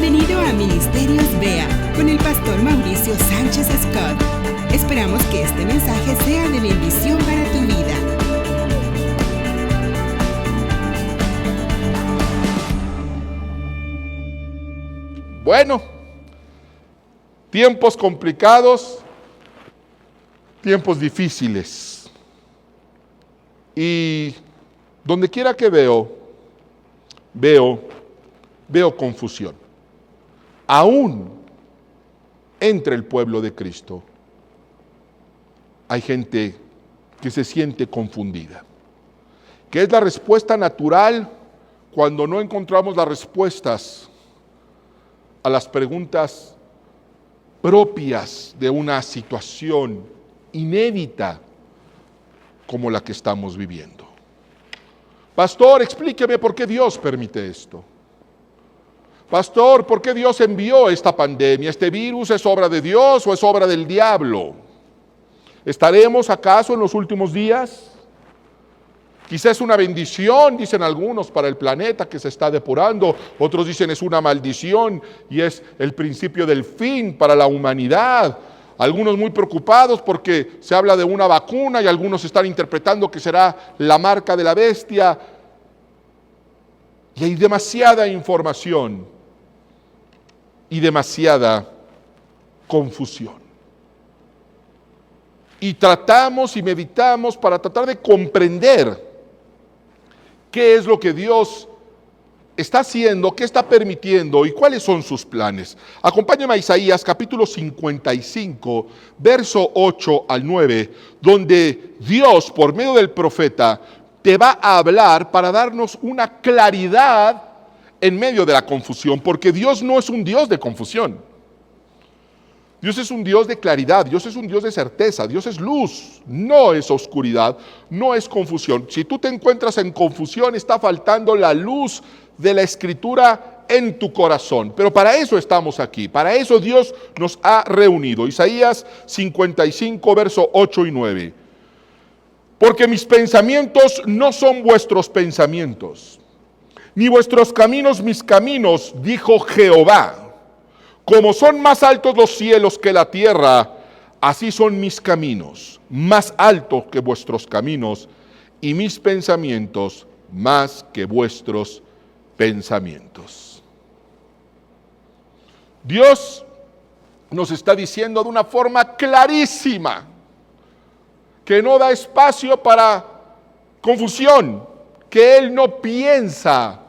Bienvenido a Ministerios Vea con el pastor Mauricio Sánchez Scott. Esperamos que este mensaje sea de bendición para tu vida. Bueno, tiempos complicados, tiempos difíciles. Y donde quiera que veo confusión. Aún entre el pueblo de Cristo hay gente que se siente confundida. ¿Qué es la respuesta natural cuando no encontramos las respuestas a las preguntas propias de una situación inédita como la que estamos viviendo? Pastor, explíqueme por qué Dios permite esto. Pastor, ¿por qué Dios envió esta pandemia? ¿Este virus es obra de Dios o es obra del diablo? ¿Estaremos acaso en los últimos días? Quizás es una bendición, dicen algunos, para el planeta que se está depurando. Otros dicen es una maldición y es el principio del fin para la humanidad. Algunos muy preocupados porque se habla de una vacuna y algunos están interpretando que será la marca de la bestia. Y hay demasiada información y demasiada confusión. Y tratamos y meditamos para tratar de comprender qué es lo que Dios está haciendo, qué está permitiendo y cuáles son sus planes. Acompáñame a Isaías capítulo 55, verso 8 al 9, donde Dios, por medio del profeta, te va a hablar para darnos una claridad en medio de la confusión, porque Dios no es un Dios de confusión. Dios es un Dios de claridad, Dios es un Dios de certeza, Dios es luz, no es oscuridad, no es confusión. Si tú te encuentras en confusión, está faltando la luz de la Escritura en tu corazón. Pero para eso estamos aquí, para eso Dios nos ha reunido. Isaías 55, verso 8 y 9. Porque mis pensamientos no son vuestros pensamientos, ni vuestros caminos mis caminos, dijo Jehová. Como son más altos los cielos que la tierra, así son mis caminos, más altos que vuestros caminos, y mis pensamientos más que vuestros pensamientos. Dios nos está diciendo de una forma clarísima que no da espacio para confusión, que Él no piensa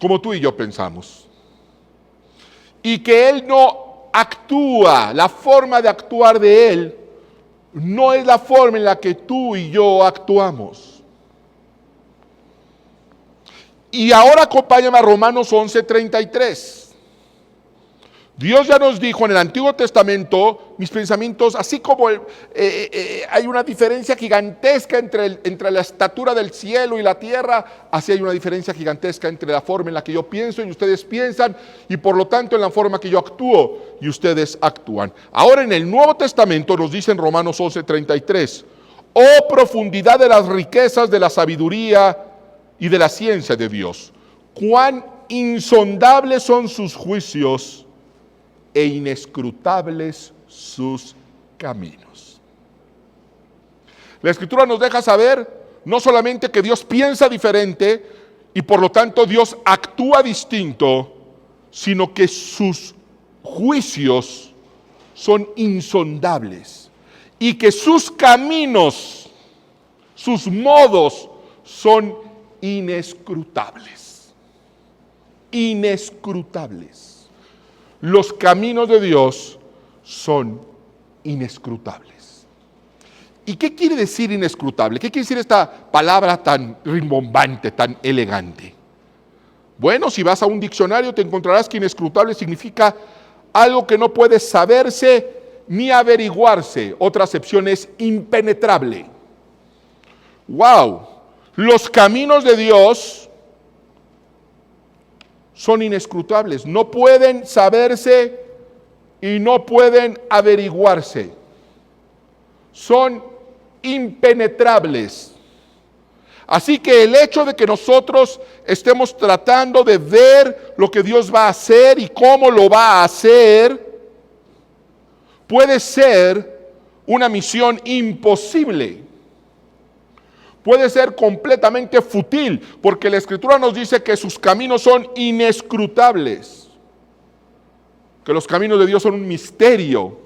como tú y yo pensamos. Y que Él no actúa, la forma de actuar de Él no es la forma en la que tú y yo actuamos. Y ahora acompáñame a Romanos 11:33. Dios ya nos dijo en el Antiguo Testamento, mis pensamientos, así como hay una diferencia gigantesca entre la estatura del cielo y la tierra, así hay una diferencia gigantesca entre la forma en la que yo pienso y ustedes piensan, y por lo tanto en la forma que yo actúo y ustedes actúan. Ahora en el Nuevo Testamento nos dice en Romanos 11:33, oh profundidad de las riquezas de la sabiduría y de la ciencia de Dios, cuán insondables son sus juicios e inescrutables sus caminos. La Escritura nos deja saber no solamente que Dios piensa diferente y por lo tanto Dios actúa distinto, sino que sus juicios son insondables y que sus caminos, sus modos son inescrutables. Inescrutables. Los caminos de Dios son inescrutables. ¿Y qué quiere decir inescrutable? ¿Qué quiere decir esta palabra tan rimbombante, tan elegante? Bueno, si vas a un diccionario te encontrarás que inescrutable significa algo que no puede saberse ni averiguarse. Otra acepción es impenetrable. ¡Wow! Los caminos de Dios son inescrutables, no pueden saberse y no pueden averiguarse. Son impenetrables. Así que el hecho de que nosotros estemos tratando de ver lo que Dios va a hacer y cómo lo va a hacer, puede ser una misión imposible. Puede ser completamente fútil, porque la Escritura nos dice que sus caminos son inescrutables, que los caminos de Dios son un misterio,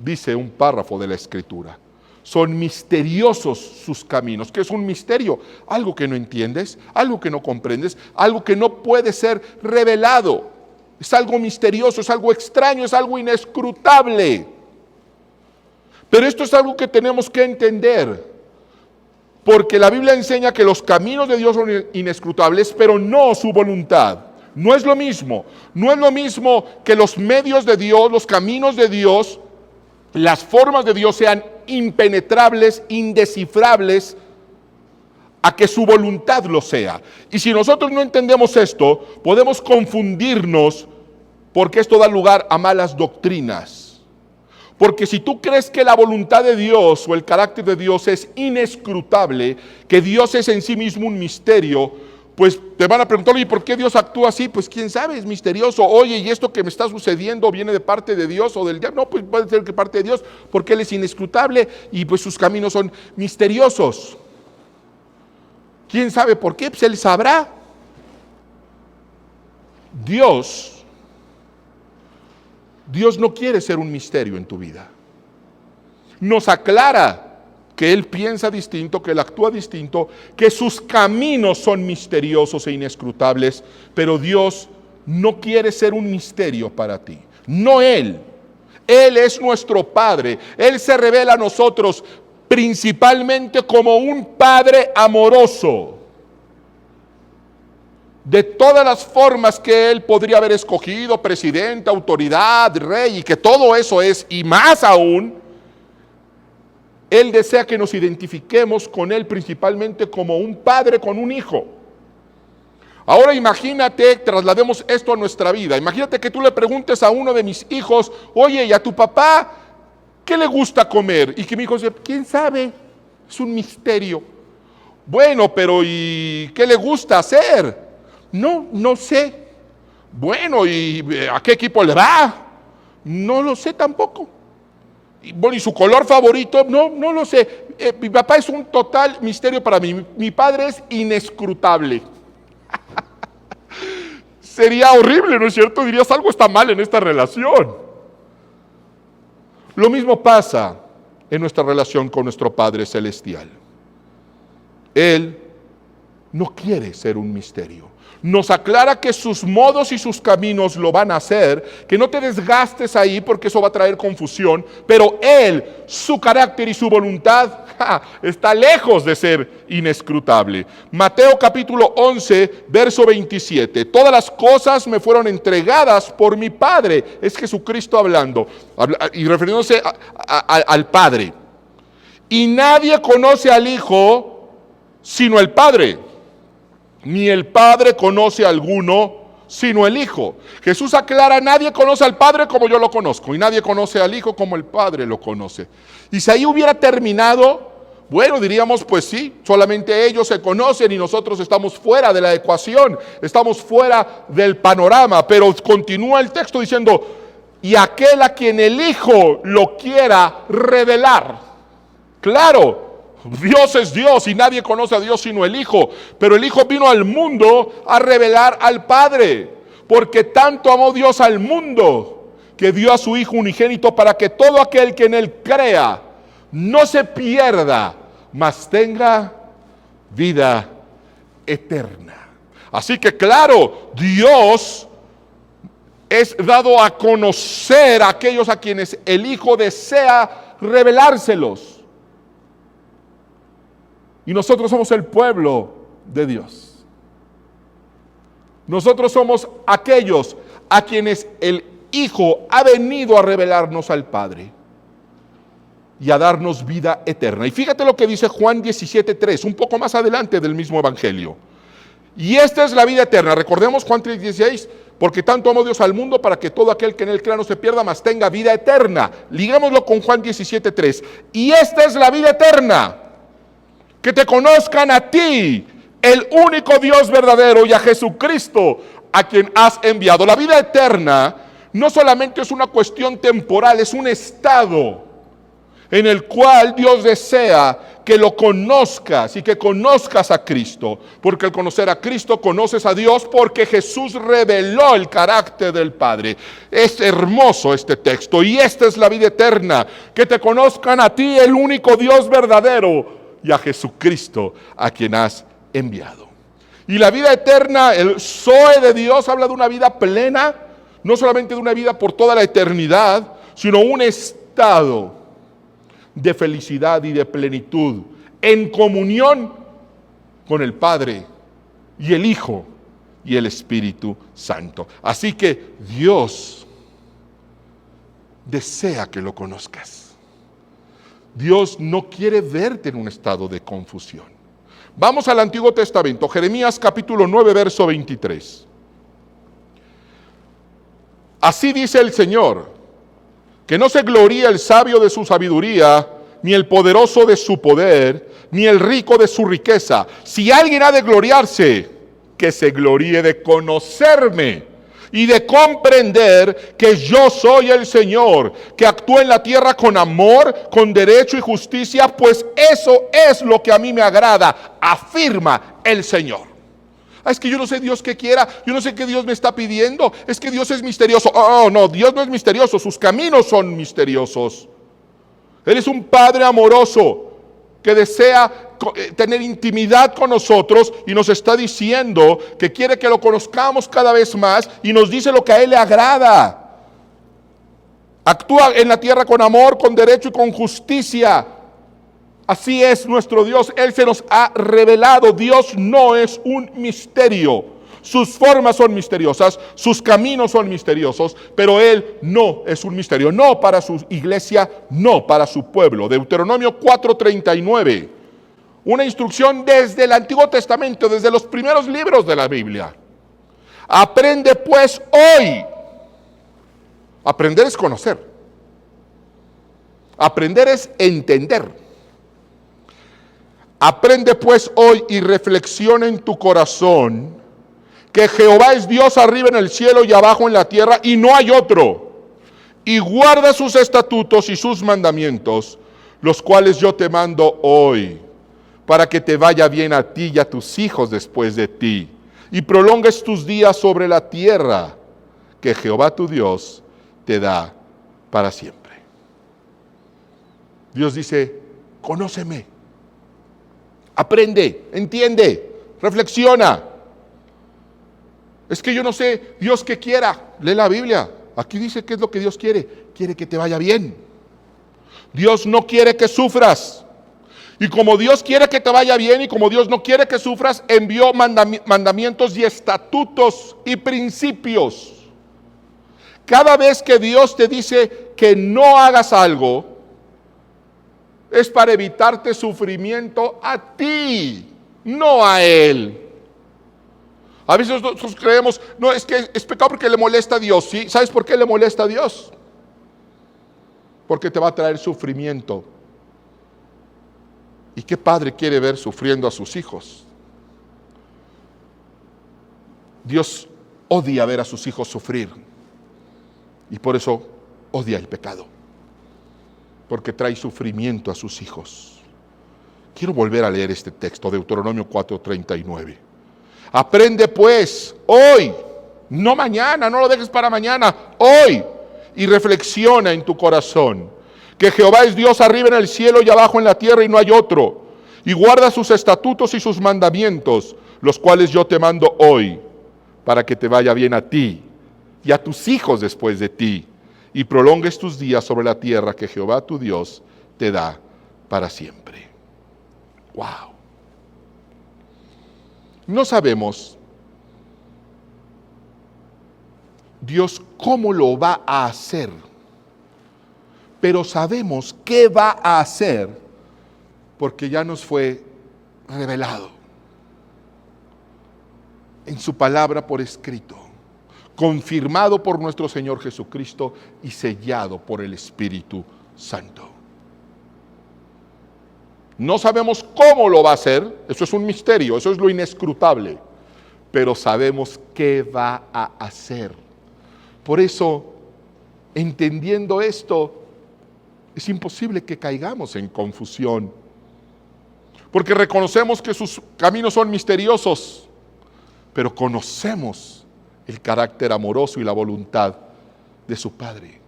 dice un párrafo de la Escritura. Son misteriosos sus caminos. ¿Qué es un misterio? Algo que no entiendes, algo que no comprendes, algo que no puede ser revelado. Es algo misterioso, es algo extraño, es algo inescrutable. Pero esto es algo que tenemos que entender, porque la Biblia enseña que los caminos de Dios son inescrutables, pero no su voluntad. No es lo mismo. No es lo mismo que los medios de Dios, los caminos de Dios, las formas de Dios sean impenetrables, indescifrables, a que su voluntad lo sea. Y si nosotros no entendemos esto, podemos confundirnos, porque esto da lugar a malas doctrinas. Porque si tú crees que la voluntad de Dios o el carácter de Dios es inescrutable, que Dios es en sí mismo un misterio, pues te van a preguntar, ¿y por qué Dios actúa así? Pues quién sabe, es misterioso. Oye, ¿y esto que me está sucediendo viene de parte de Dios o del diablo? No, pues puede ser que parte de Dios, porque Él es inescrutable y pues sus caminos son misteriosos. ¿Quién sabe por qué? Pues Él sabrá. Dios no quiere ser un misterio en tu vida. Nos aclara que Él piensa distinto, que Él actúa distinto, que sus caminos son misteriosos e inescrutables, pero Dios no quiere ser un misterio para ti. No Él. Él es nuestro Padre. Él se revela a nosotros principalmente como un Padre amoroso. De todas las formas que Él podría haber escogido, presidente, autoridad, rey, y que todo eso es, y más aún, Él desea que nos identifiquemos con Él principalmente como un padre con un hijo. Ahora imagínate, traslademos esto a nuestra vida. Imagínate que tú le preguntes a uno de mis hijos, oye, ¿y a tu papá qué le gusta comer? Y que mi hijo dice, ¿quién sabe? Es un misterio. Bueno, pero ¿y qué le gusta hacer? No sé. Bueno, ¿y a qué equipo le va? No lo sé tampoco. Bueno, ¿y su color favorito? No lo sé. Mi papá es un total misterio para mí. Mi padre es inescrutable. Sería horrible, ¿no es cierto? Dirías, algo está mal en esta relación. Lo mismo pasa en nuestra relación con nuestro Padre Celestial. Él no quiere ser un misterio. Nos aclara que sus modos y sus caminos lo van a hacer, que no te desgastes ahí porque eso va a traer confusión, pero Él, su carácter y su voluntad está lejos de ser inescrutable. Mateo capítulo 11, verso 27. Todas las cosas me fueron entregadas por mi Padre. Es Jesucristo hablando y refiriéndose al Padre. Y nadie conoce al Hijo sino el Padre. Ni el Padre conoce a alguno, sino el Hijo. Jesús aclara, nadie conoce al Padre como yo lo conozco, y nadie conoce al Hijo como el Padre lo conoce. Y si ahí hubiera terminado, bueno, diríamos, pues sí, solamente ellos se conocen y nosotros estamos fuera de la ecuación, estamos fuera del panorama. Pero continúa el texto diciendo, y aquel a quien el Hijo lo quiera revelar. Claro, Dios es Dios y nadie conoce a Dios sino el Hijo, pero el Hijo vino al mundo a revelar al Padre, porque tanto amó Dios al mundo que dio a su Hijo unigénito para que todo aquel que en Él crea no se pierda, mas tenga vida eterna. Así que claro, Dios es dado a conocer a aquellos a quienes el Hijo desea revelárselos. Y nosotros somos el pueblo de Dios. Nosotros somos aquellos a quienes el Hijo ha venido a revelarnos al Padre y a darnos vida eterna. Y fíjate lo que dice Juan 17:3, un poco más adelante del mismo evangelio. Y esta es la vida eterna. Recordemos Juan 3:16, porque tanto amó Dios al mundo para que todo aquel que en Él crea no se pierda, mas tenga vida eterna. Ligámoslo con Juan 17:3. Y esta es la vida eterna, que te conozcan a ti, el único Dios verdadero, y a Jesucristo, a quien has enviado. La vida eterna no solamente es una cuestión temporal, es un estado en el cual Dios desea que lo conozcas y que conozcas a Cristo, porque al conocer a Cristo conoces a Dios, porque Jesús reveló el carácter del Padre. Es hermoso este texto, y esta es la vida eterna, que te conozcan a ti, el único Dios verdadero, y a Jesucristo, a quien has enviado. Y la vida eterna, el Zoe de Dios, habla de una vida plena, no solamente de una vida por toda la eternidad, sino un estado de felicidad y de plenitud, en comunión con el Padre y el Hijo y el Espíritu Santo. Así que Dios desea que lo conozcas. Dios no quiere verte en un estado de confusión. Vamos al Antiguo Testamento, Jeremías capítulo 9, verso 23. Así dice el Señor: que no se gloríe el sabio de su sabiduría, ni el poderoso de su poder, ni el rico de su riqueza. Si alguien ha de gloriarse, que se gloríe de conocerme y de comprender que yo soy el Señor, que actúo en la tierra con amor, con derecho y justicia, pues eso es lo que a mí me agrada, afirma el Señor. Es que yo no sé Dios qué quiera, yo no sé qué Dios me está pidiendo, es que Dios es misterioso. Oh, no, Dios no es misterioso, sus caminos son misteriosos. Él es un Padre amoroso que desea tener intimidad con nosotros, y nos está diciendo que quiere que lo conozcamos cada vez más, y nos dice lo que a Él le agrada. Actúa en la tierra con amor, con derecho y con justicia. Así es nuestro Dios. Él se nos ha revelado. Dios no es un misterio. Sus formas son misteriosas, sus caminos son misteriosos, pero Él no es un misterio. No para su iglesia, no para su pueblo. Deuteronomio 4:39. Una instrucción desde el Antiguo Testamento, desde los primeros libros de la Biblia. Aprende pues hoy. Aprender es conocer. Aprender es entender. Aprende pues hoy y reflexiona en tu corazón que Jehová es Dios arriba en el cielo y abajo en la tierra, y no hay otro. Y guarda sus estatutos y sus mandamientos, los cuales yo te mando hoy, para que te vaya bien a ti y a tus hijos después de ti, y prolongues tus días sobre la tierra que Jehová tu Dios te da para siempre. Dios dice: conóceme, aprende, entiende, reflexiona. Es que yo no sé Dios qué quiera. Lee la Biblia. Aquí dice qué es lo que Dios quiere. Quiere que te vaya bien. Dios no quiere que sufras. Y como Dios quiere que te vaya bien, y como Dios no quiere que sufras, envió mandamientos y estatutos y principios. Cada vez que Dios te dice que no hagas algo, es para evitarte sufrimiento a ti, no a Él. A veces nosotros creemos, no, es que es pecado porque le molesta a Dios. ¿Sí? ¿Sabes por qué le molesta a Dios? Porque te va a traer sufrimiento. ¿Y qué padre quiere ver sufriendo a sus hijos? Dios odia ver a sus hijos sufrir, y por eso odia el pecado, porque trae sufrimiento a sus hijos. Quiero volver a leer este texto, Deuteronomio 4:39. Aprende pues hoy, no mañana, no lo dejes para mañana, hoy, y reflexiona en tu corazón que Jehová es Dios arriba en el cielo y abajo en la tierra, y no hay otro. Y guarda sus estatutos y sus mandamientos, los cuales yo te mando hoy, para que te vaya bien a ti y a tus hijos después de ti, y prolongues tus días sobre la tierra que Jehová tu Dios te da para siempre. ¡Wow! No sabemos Dios cómo lo va a hacer, pero sabemos qué va a hacer porque ya nos fue revelado en su palabra por escrito, confirmado por nuestro Señor Jesucristo y sellado por el Espíritu Santo. No sabemos cómo lo va a hacer, eso es un misterio, eso es lo inescrutable, pero sabemos qué va a hacer. Por eso, entendiendo esto, es imposible que caigamos en confusión, porque reconocemos que sus caminos son misteriosos, pero conocemos el carácter amoroso y la voluntad de su Padre.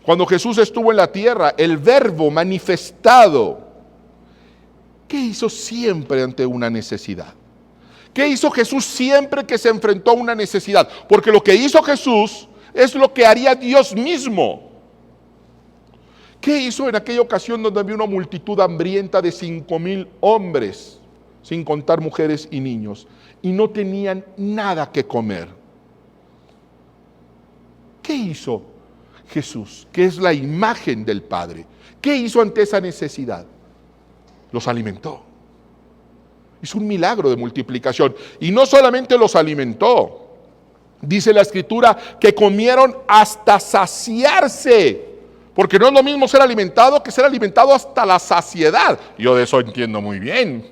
Cuando Jesús estuvo en la tierra, el Verbo manifestado, ¿qué hizo siempre ante una necesidad? ¿Qué hizo Jesús siempre que se enfrentó a una necesidad? Porque lo que hizo Jesús es lo que haría Dios mismo. ¿Qué hizo en aquella ocasión donde había una multitud hambrienta de 5,000 hombres, sin contar mujeres y niños, y no tenían nada que comer? ¿Qué hizo Jesús, que es la imagen del Padre? ¿Qué hizo ante esa necesidad? Los alimentó. Hizo un milagro de multiplicación. Y no solamente los alimentó, dice la Escritura que comieron hasta saciarse. Porque no es lo mismo ser alimentado que ser alimentado hasta la saciedad. Yo de eso entiendo muy bien.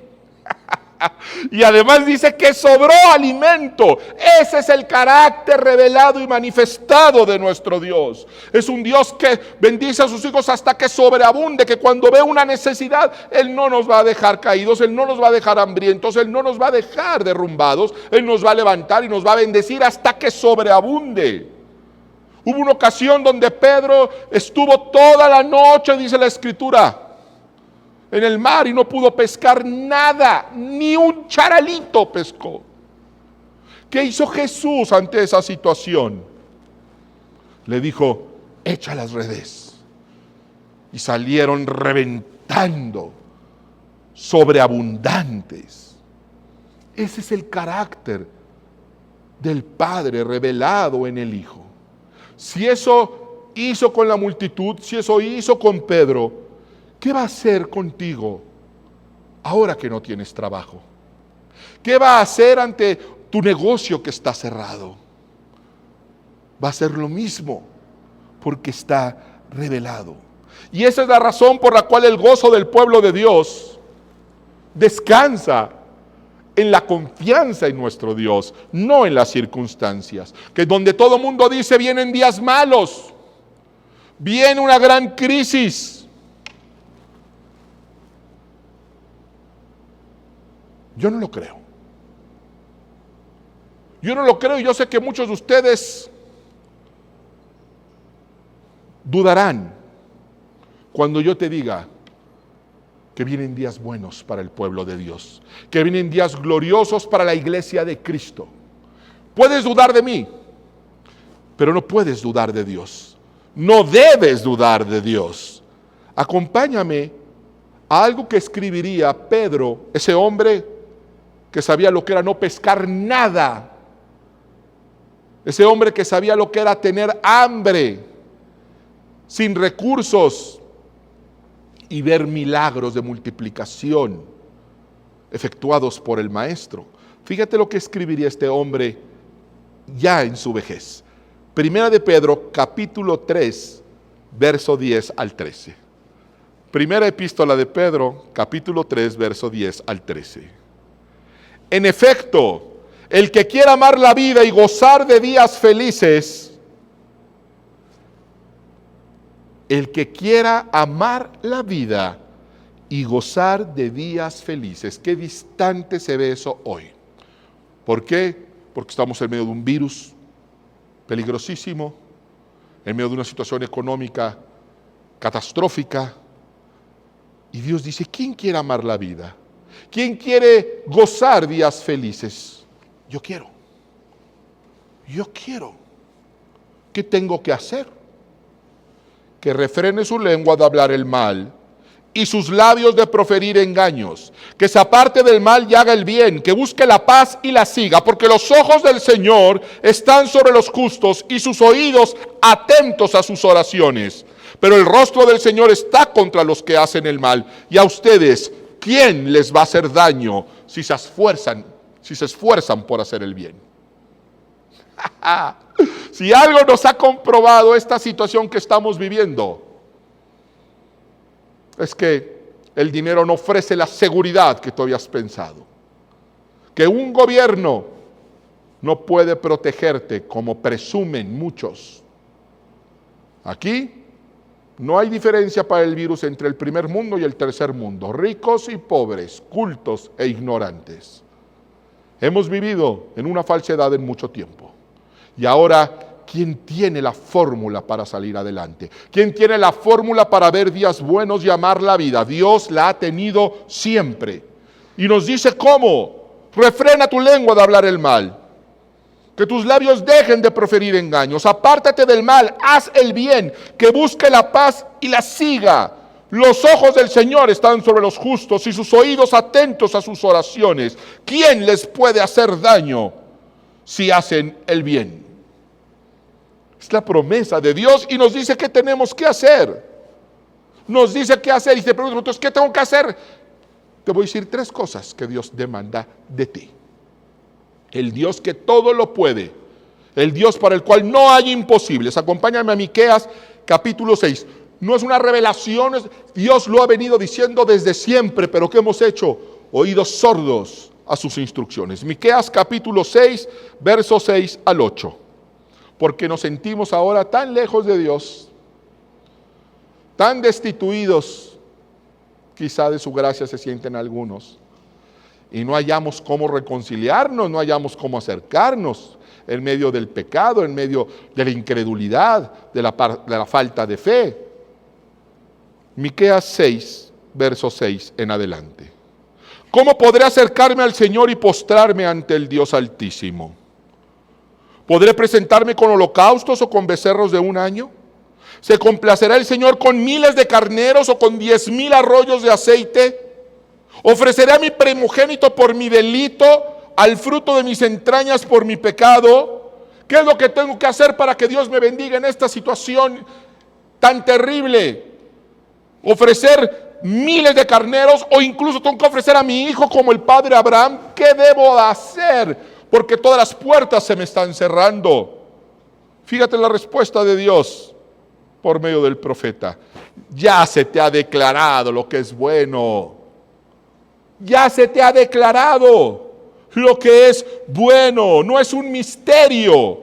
Y además dice que sobró alimento. Ese es el carácter revelado y manifestado de nuestro Dios. Es un Dios que bendice a sus hijos hasta que sobreabunde, que cuando ve una necesidad, Él no nos va a dejar caídos, Él no nos va a dejar hambrientos, Él no nos va a dejar derrumbados, Él nos va a levantar y nos va a bendecir hasta que sobreabunde. Hubo una ocasión donde Pedro estuvo toda la noche, dice la Escritura, en el mar y no pudo pescar nada, ni un charalito pescó. ¿Qué hizo Jesús ante esa situación? Le dijo, echa las redes. Y salieron reventando, sobreabundantes. Ese es el carácter del Padre revelado en el Hijo. Si eso hizo con la multitud, si eso hizo con Pedro, ¿qué va a hacer contigo ahora que no tienes trabajo? ¿Qué va a hacer ante tu negocio que está cerrado? Va a ser lo mismo, porque está revelado. Y esa es la razón por la cual el gozo del pueblo de Dios descansa en la confianza en nuestro Dios, no en las circunstancias. Que donde todo mundo dice vienen días malos, viene una gran crisis. Yo no lo creo. Yo no lo creo y yo sé que muchos de ustedes dudarán cuando yo te diga que vienen días buenos para el pueblo de Dios, que vienen días gloriosos para la iglesia de Cristo. Puedes dudar de mí, pero no puedes dudar de Dios. No debes dudar de Dios. Acompáñame a algo que escribiría Pedro, ese hombre que sabía lo que era no pescar nada, ese hombre que sabía lo que era tener hambre, sin recursos, y ver milagros de multiplicación efectuados por el Maestro. Fíjate lo que escribiría este hombre ya en su vejez. Primera de Pedro, capítulo 3, verso 10 al 13. Primera epístola de Pedro, capítulo 3, verso 10 al 13. En efecto, el que quiera amar la vida y gozar de días felices, el que quiera amar la vida y gozar de días felices. Qué distante se ve eso hoy. ¿Por qué? Porque estamos en medio de un virus peligrosísimo, en medio de una situación económica catastrófica. Y Dios dice, ¿quién quiere amar la vida? ¿Quién quiere gozar días felices? Yo quiero. Yo quiero. ¿Qué tengo que hacer? Que refrene su lengua de hablar el mal y sus labios de proferir engaños, que se aparte del mal y haga el bien, que busque la paz y la siga, porque los ojos del Señor están sobre los justos y sus oídos atentos a sus oraciones. Pero el rostro del Señor está contra los que hacen el mal. Y a ustedes, ¿quién les va a hacer daño si se esfuerzan por hacer el bien? Si algo nos ha comprobado esta situación que estamos viviendo, es que El dinero no ofrece la seguridad que tú habías pensado. Que un gobierno no puede protegerte como presumen muchos. Aquí no hay diferencia para el virus entre el primer mundo y el tercer mundo, ricos y pobres, cultos e ignorantes. Hemos vivido en una falsedad en mucho tiempo. Y ahora, ¿quién tiene la fórmula para salir adelante? ¿Quién tiene la fórmula para ver días buenos y amar la vida? Dios la ha tenido siempre. Y nos dice cómo. Refrena tu lengua de hablar el mal. Que tus labios dejen de proferir engaños. Apártate del mal, haz el bien, que busque la paz y la siga. Los ojos del Señor están sobre los justos y sus oídos atentos a sus oraciones. ¿Quién les puede hacer daño si hacen el bien? Es la promesa de Dios y nos dice qué tenemos que hacer. Nos dice qué hacer y te preguntas, entonces, ¿qué tengo que hacer? Te voy a decir 3 cosas que Dios demanda de ti. El Dios que todo lo puede, el Dios para el cual no hay imposibles. Acompáñame a Miqueas capítulo 6. No es una revelación, Dios lo ha venido diciendo desde siempre, pero ¿qué hemos hecho? Oídos sordos a sus instrucciones. Miqueas capítulo 6, versos 6 al 8. Porque nos sentimos ahora tan lejos de Dios, tan destituidos, quizá de su gracia se sienten algunos, y no hallamos cómo reconciliarnos, no hallamos cómo acercarnos en medio del pecado, en medio de la incredulidad, de la falta de fe. Miqueas 6, verso 6 en adelante. ¿Cómo podré acercarme al Señor y postrarme ante el Dios Altísimo? ¿Podré presentarme con holocaustos o con becerros de un año? ¿Se complacerá el Señor con miles de carneros o con 10,000 arroyos de aceite? ¿Ofreceré a mi primogénito por mi delito, al fruto de mis entrañas por mi pecado? ¿Qué es lo que tengo que hacer para que Dios me bendiga en esta situación tan terrible? ¿Ofrecer miles de carneros o incluso tengo que ofrecer a mi hijo como el padre Abraham? ¿Qué debo hacer? Porque todas las puertas se me están cerrando. Fíjate la respuesta de Dios por medio del profeta. Ya se te ha declarado lo que es bueno. Ya se te ha declarado lo que es bueno. No es un misterio.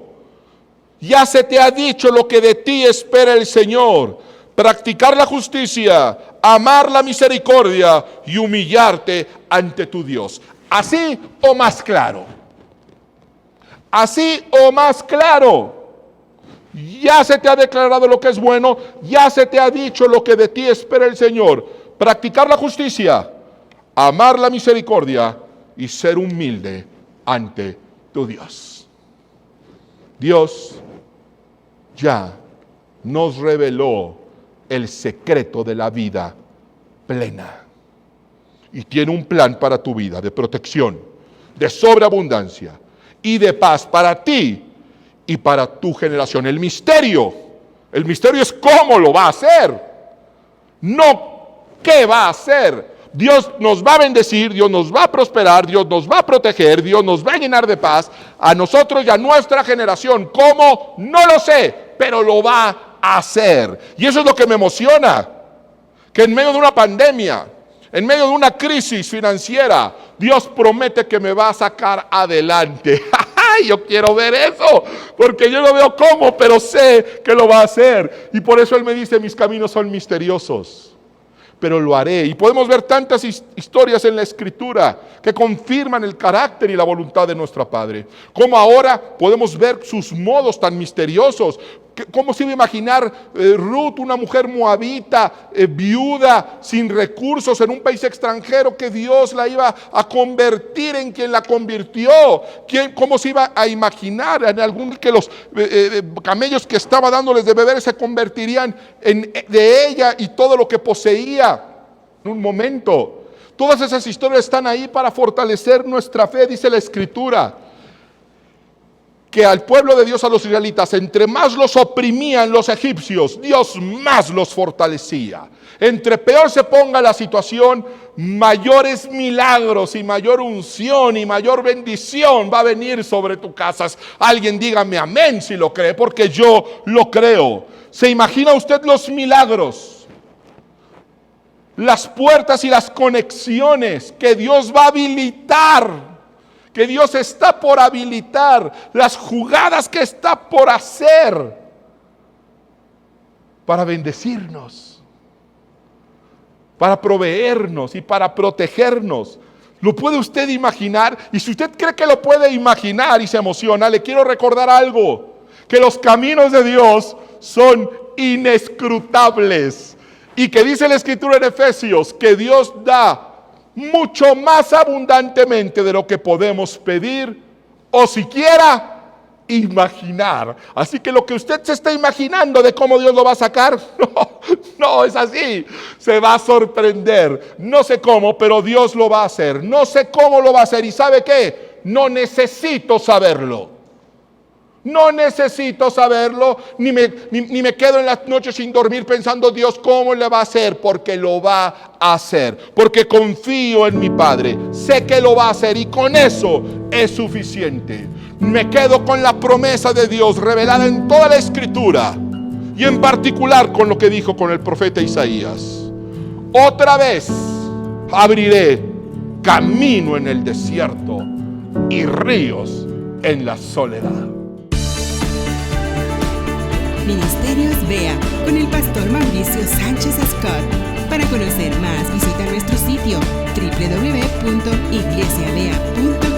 Ya se te ha dicho lo que de ti espera el Señor. Practicar la justicia, amar la misericordia y humillarte ante tu Dios. Así o más claro. Así o más claro. Ya se te ha declarado lo que es bueno, ya se te ha dicho lo que de ti espera el Señor. Practicar la justicia, amar la misericordia y ser humilde ante tu Dios. Dios ya nos reveló el secreto de la vida plena. Y tiene un plan para tu vida de protección, de sobreabundancia y de paz para ti y para tu generación. El misterio es cómo lo va a hacer, no qué va a hacer. Dios nos va a bendecir, Dios nos va a prosperar, Dios nos va a proteger, Dios nos va a llenar de paz a nosotros y a nuestra generación. ¿Cómo? No lo sé, pero lo va a hacer. Y eso es lo que me emociona, que en medio de una pandemia, en medio de una crisis financiera, Dios promete que me va a sacar adelante. Yo quiero ver eso, porque yo no veo cómo, pero sé que lo va a hacer. Y por eso Él me dice, mis caminos son misteriosos, pero lo haré. Y podemos ver tantas historias en la Escritura que confirman el carácter y la voluntad de nuestro Padre. Como ahora podemos ver sus modos tan misteriosos. ¿Cómo se iba a imaginar Ruth, una mujer moabita, viuda, sin recursos, en un país extranjero, que Dios la iba a convertir en quien la convirtió? ¿Cómo se iba a imaginar en algún que los camellos que estaba dándoles de beber se convertirían de ella y todo lo que poseía en un momento? Todas esas historias están ahí para fortalecer nuestra fe, dice la Escritura. Que al pueblo de Dios, a los israelitas, entre más los oprimían los egipcios, Dios más los fortalecía. Entre peor se ponga la situación, mayores milagros y mayor unción y mayor bendición va a venir sobre tu casa. Alguien dígame amén si lo cree, porque yo lo creo. ¿Se imagina usted los milagros las puertas y las conexiones que Dios va a habilitar, que Dios está por habilitar, las jugadas que está por hacer para bendecirnos, para proveernos y para protegernos. ¿Lo puede usted imaginar? Y si usted cree que lo puede imaginar y se emociona, le quiero recordar algo, que los caminos de Dios son inescrutables. Y que dice la Escritura en Efesios, que Dios da mucho más abundantemente de lo que podemos pedir o siquiera imaginar. Así que lo que usted se está imaginando de cómo Dios lo va a sacar, no es así. Se va a sorprender. No sé cómo, pero Dios lo va a hacer. No sé cómo lo va a hacer. ¿Y sabe qué? No necesito saberlo. No necesito saberlo, ni me quedo en las noches sin dormir pensando, Dios, ¿cómo le va a hacer? Porque lo va a hacer. Porque confío en mi Padre. Sé que lo va a hacer y con eso es suficiente. Me quedo con la promesa de Dios revelada en toda la Escritura y en particular con lo que dijo con el profeta Isaías. Otra vez abriré camino en el desierto y ríos en la soledad. Ministerios Bea con el pastor Mauricio Sánchez Scott. Para conocer más, visita nuestro sitio www.iglesiabea.com.